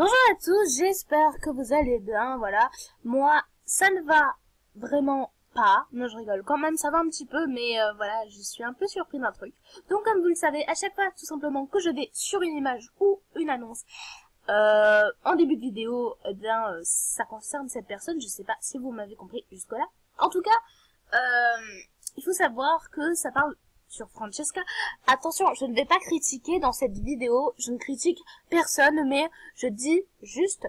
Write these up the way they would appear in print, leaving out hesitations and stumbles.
Bonjour à tous, j'espère que vous allez bien, voilà. Moi, ça ne va vraiment pas. Non, je rigole. Quand même, ça va un petit peu, mais voilà, je suis un peu surpris d'un truc. Donc, comme vous le savez, à chaque fois, tout simplement, que je vais sur une image ou une annonce, en début de vidéo, eh bien, ça concerne cette personne. Je sais pas si vous m'avez compris jusque-là. En tout cas, il faut savoir que ça parle sur Francesca. Attention, je ne vais pas critiquer dans cette vidéo, je ne critique personne, mais je dis juste,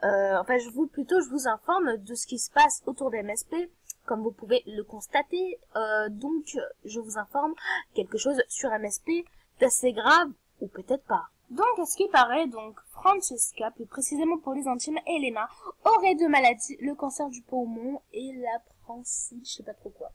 enfin je vous informe de ce qui se passe autour des MSP, comme vous pouvez le constater, donc je vous informe quelque chose sur MSP d'assez grave, ou peut-être pas. Donc, à ce qui paraît, donc, Francesca, plus précisément pour les intimes, Elena, aurait deux maladies, le cancer du poumon et la prancite, je sais pas trop quoi.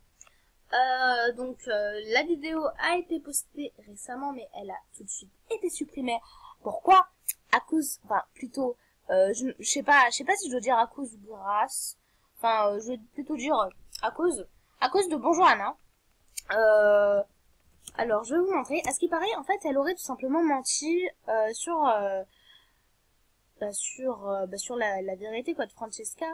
La vidéo a été postée récemment, mais elle a tout de suite été supprimée. Pourquoi? À cause, enfin, plutôt, je sais pas si je dois dire à cause ou grâce. Enfin, je vais plutôt dire à cause de Bonjour Anna. Alors, je vais vous montrer. À ce qui paraît, en fait, elle aurait tout simplement menti sur la vérité quoi de Francesca.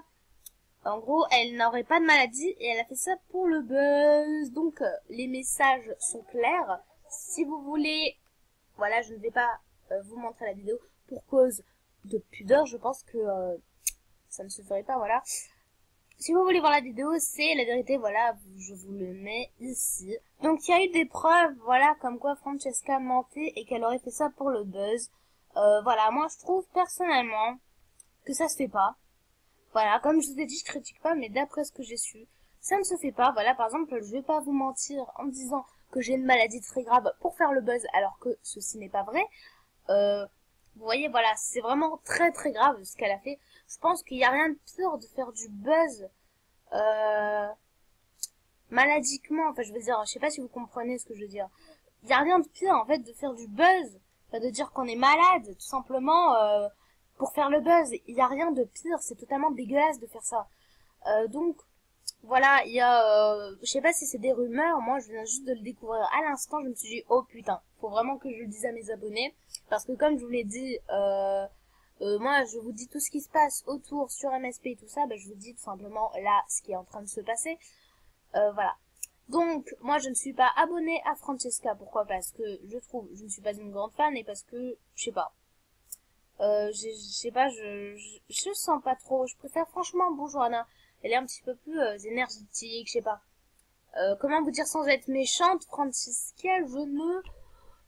En gros, elle n'aurait pas de maladie et elle a fait ça pour le buzz. Donc, les messages sont clairs. Si vous voulez, voilà, je ne vais pas vous montrer la vidéo pour cause de pudeur. Je pense que ça ne se ferait pas, voilà. Si vous voulez voir la vidéo, c'est la vérité, voilà, je vous le mets ici. Donc, il y a eu des preuves, voilà, comme quoi Francesca mentait et qu'elle aurait fait ça pour le buzz. Voilà, moi, je trouve personnellement que ça se fait pas. Voilà, comme je vous ai dit, je critique pas, mais d'après ce que j'ai su, ça ne se fait pas. Voilà, par exemple, je vais pas vous mentir en disant que j'ai une maladie très grave pour faire le buzz, alors que ceci n'est pas vrai. Vous voyez, voilà, c'est vraiment très très grave ce qu'elle a fait. Je pense qu'il n'y a rien de pire de faire du buzz maladiquement. Enfin, je veux dire, je sais pas si vous comprenez ce que je veux dire. Il n'y a rien de pire, en fait, de faire du buzz, de dire qu'on est malade, tout simplement... pour faire le buzz, il n'y a rien de pire, c'est totalement dégueulasse de faire ça. Donc, voilà, il y a, je sais pas si c'est des rumeurs, moi je viens juste de le découvrir à l'instant, je me suis dit, oh putain, faut vraiment que je le dise à mes abonnés, parce que comme je vous l'ai dit, moi je vous dis tout ce qui se passe autour sur MSP et tout ça, je vous dis tout simplement là ce qui est en train de se passer, voilà. Donc, moi je ne suis pas abonnée à Francesca, pourquoi? Parce que je ne suis pas une grande fan et parce que, je sais pas. Je sais pas, je sens pas trop. Je préfère franchement Bonjour Anna. Elle est un petit peu plus énergétique, je sais pas. Comment vous dire sans être méchante, Francesca, je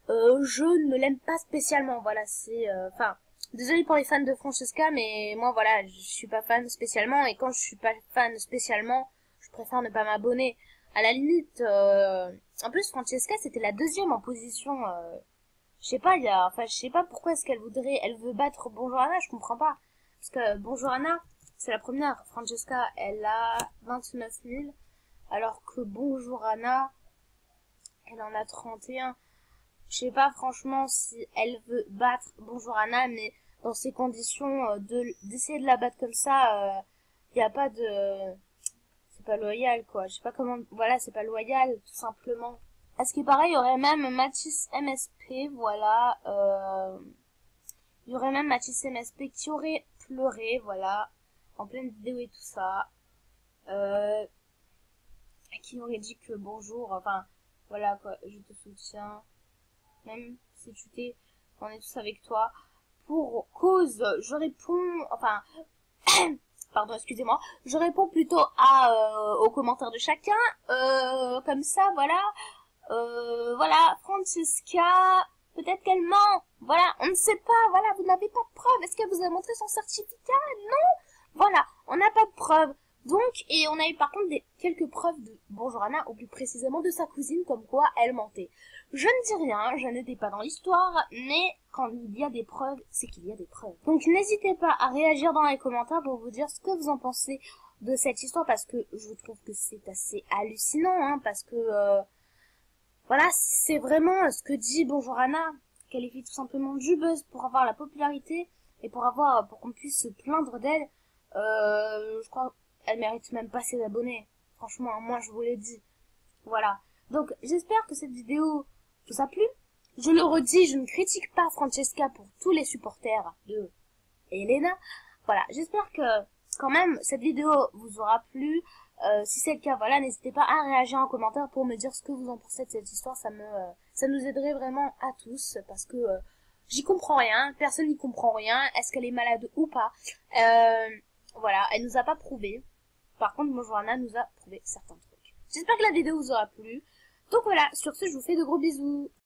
ne l'aime pas spécialement. Voilà, c'est, enfin, désolée pour les fans de Francesca, mais moi voilà, je suis pas fan spécialement. Et quand je suis pas fan spécialement, je préfère ne pas m'abonner. À la limite, en plus Francesca, c'était la deuxième en position. Je sais pas, enfin, je sais pas pourquoi est-ce elle veut battre Bonjour Anna, je comprends pas. Parce que Bonjour Anna, c'est la première. Francesca, elle a 29 000. Alors que Bonjour Anna, elle en a 31. Je sais pas franchement si elle veut battre Bonjour Anna, mais dans ces conditions, d'essayer de la battre comme ça, y a pas de... C'est pas loyal, quoi. Je sais pas comment... Voilà, c'est pas loyal, tout simplement. À ce qui paraît, il y aurait même Mathis MSP, voilà. Il y aurait même Mathis MSP qui aurait pleuré, voilà, en pleine vidéo et tout ça. Qui aurait dit que bonjour, enfin, voilà quoi, je te soutiens. Même si tu t'es, on est tous avec toi. Pour cause, je réponds, enfin, pardon, excusez-moi, je réponds plutôt aux commentaires de chacun, comme ça, voilà. Voilà, Francesca, peut-être qu'elle ment. Voilà, on ne sait pas. Voilà, vous n'avez pas de preuve. Est-ce qu'elle vous a montré son certificat? Non. Voilà, on n'a pas de preuve. Donc, et on a eu par contre quelques preuves de Bonjour Anna, ou plus précisément de sa cousine, comme quoi elle mentait. Je ne dis rien, je n'étais pas dans l'histoire, mais quand il y a des preuves, c'est qu'il y a des preuves. Donc n'hésitez pas à réagir dans les commentaires pour vous dire ce que vous en pensez de cette histoire, parce que je trouve que c'est assez hallucinant, hein, parce que... voilà, c'est vraiment ce que dit Bonjour Anna, qu'elle ait fait tout simplement du buzz pour avoir la popularité et pour qu'on puisse se plaindre d'elle. Je crois qu'elle mérite même pas ses abonnés. Franchement, moi je vous l'ai dit. Voilà. Donc j'espère que cette vidéo vous a plu. Je le redis, je ne critique pas Francesca pour tous les supporters de Elena. Voilà, j'espère que quand même cette vidéo vous aura plu. Si c'est le cas, voilà, n'hésitez pas à réagir en commentaire pour me dire ce que vous en pensez de cette histoire. Ça nous aiderait vraiment à tous parce que j'y comprends rien, personne n'y comprend rien. Est-ce qu'elle est malade ou pas? Voilà, elle nous a pas prouvé. Par contre, Joanna nous a prouvé certains trucs. J'espère que la vidéo vous aura plu. Donc voilà, sur ce, je vous fais de gros bisous.